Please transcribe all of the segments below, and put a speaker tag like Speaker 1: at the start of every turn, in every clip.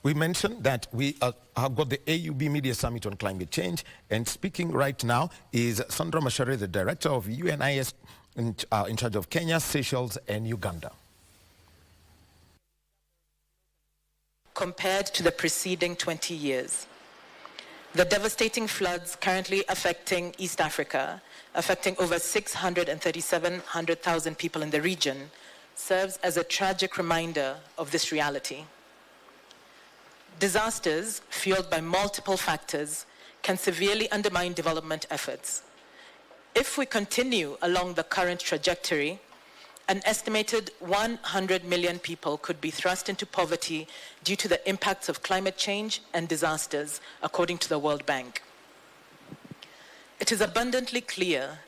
Speaker 1: We mentioned that we have got the AUB Media Summit on Climate Change, and speaking right now is Sandra Macharia, the Director of UNIS in charge of Kenya, Seychelles, and Uganda.
Speaker 2: Compared to the preceding 20 years. The devastating floods currently affecting East Africa, affecting over 637,000 people in the region, serves as a tragic reminder of this reality. Disasters, fueled by multiple factors, can severely undermine development efforts. If we continue along the current trajectory, an estimated 100 million people could be thrust into poverty due to the impacts of climate change and disasters, according to the World Bank. It is abundantly clear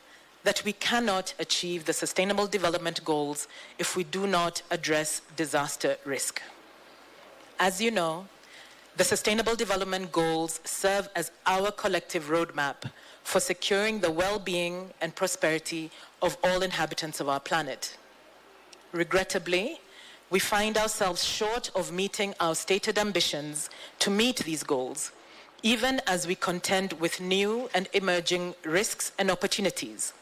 Speaker 2: that we cannot achieve the Sustainable Development Goals if we do not address disaster risk. As you know, the Sustainable Development Goals serve as our collective roadmap for securing the well-being and prosperity of all inhabitants of our planet. Regrettably, we find ourselves short of meeting our stated ambitions to meet these goals, even as we contend with new and emerging risks and opportunities.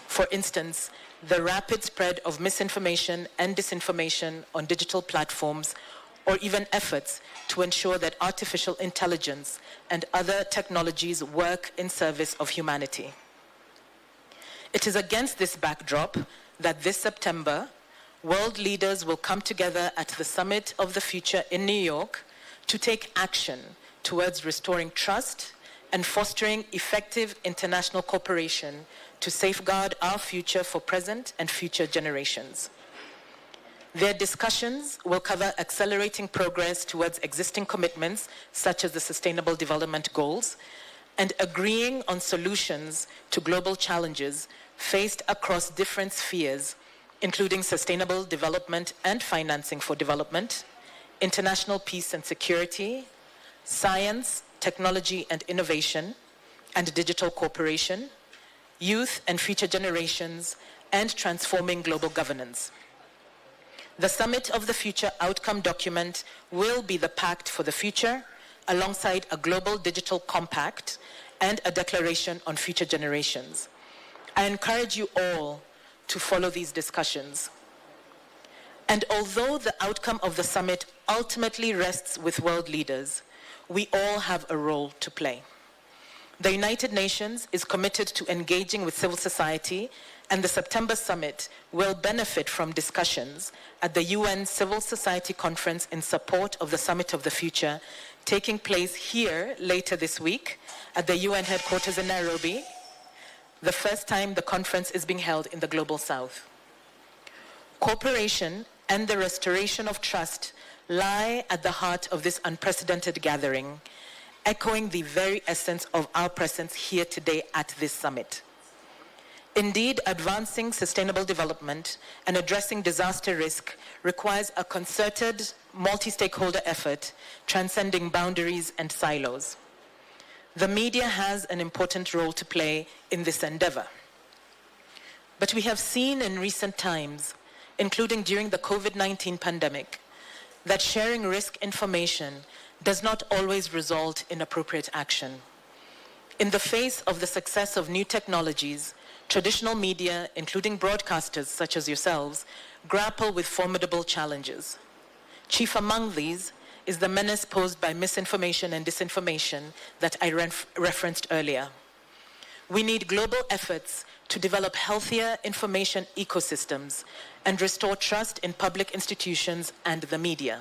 Speaker 2: For instance, the rapid spread of misinformation and disinformation on digital platforms, or even efforts to ensure that artificial intelligence and other technologies work in service of humanity. It is against this backdrop that this September, world leaders will come together at the Summit of the Future in New York to take action towards restoring trust and fostering effective international cooperation to safeguard our future for present and future generations. Their discussions will cover accelerating progress towards existing commitments, such as the Sustainable Development Goals, and agreeing on solutions to global challenges faced across different spheres, including sustainable development and financing for development, international peace and security, science, technology and innovation, and digital cooperation, youth and future generations, and transforming global governance. The Summit of the Future outcome document will be the Pact for the Future, alongside a global digital compact and a declaration on future generations. I encourage you all to follow these discussions. And although the outcome of the summit ultimately rests with world leaders, we all have a role to play. The United Nations is committed to engaging with civil society, and the September summit will benefit from discussions at the UN Civil Society Conference in support of the Summit of the Future, taking place here later this week at the UN headquarters in Nairobi, the first time the conference is being held in the Global South. Cooperation and the restoration of trust lie at the heart of this unprecedented gathering, echoing the very essence of our presence here today at this summit. Indeed, advancing sustainable development and addressing disaster risk requires a concerted, multi-stakeholder effort transcending boundaries and silos. The media has an important role to play in this endeavor. But we have seen in recent times, including during the COVID-19 pandemic, that sharing risk information does not always result in appropriate action. In the face of the success of new technologies, traditional media, including broadcasters such as yourselves, grapple with formidable challenges. Chief among these is the menace posed by misinformation and disinformation that I referenced earlier. We need global efforts to develop healthier information ecosystems and restore trust in public institutions and the media.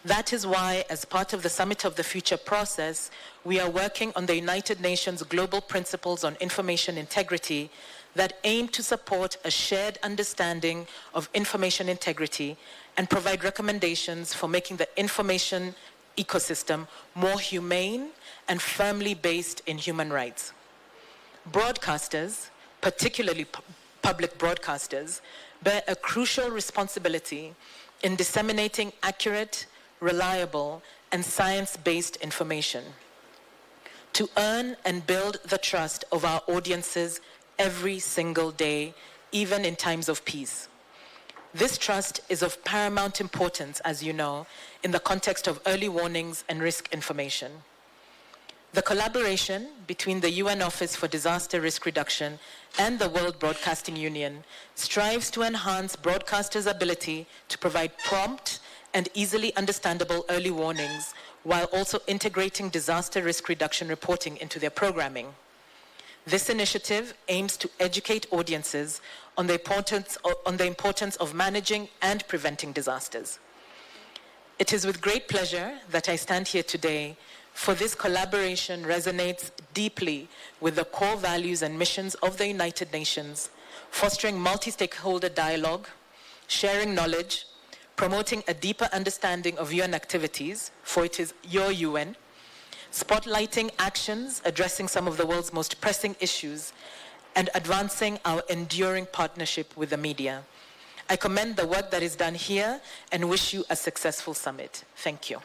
Speaker 2: That is why, as part of the Summit of the Future process, we are working on the United Nations Global Principles on Information Integrity that aim to support a shared understanding of information integrity and provide recommendations for making the information ecosystem more humane and firmly based in human rights. Broadcasters, particularly public broadcasters, bear a crucial responsibility in disseminating accurate, reliable, and science-based information to earn and build the trust of our audiences every single day, even in times of peace. This trust is of paramount importance, as you know, in the context of early warnings and risk information. The collaboration between the UN Office for Disaster Risk Reduction and the World Broadcasting Union strives to enhance broadcasters' ability to provide prompt and easily understandable early warnings while also integrating disaster risk reduction reporting into their programming. This initiative aims to educate audiences on the importance of managing and preventing disasters. It is with great pleasure that I stand here today, for this collaboration resonates deeply with the core values and missions of the United Nations, fostering multi-stakeholder dialogue, sharing knowledge, promoting a deeper understanding of UN activities, for it is your UN, spotlighting actions addressing some of the world's most pressing issues, and advancing our enduring partnership with the media. I commend the work that is done here and wish you a successful summit. Thank you.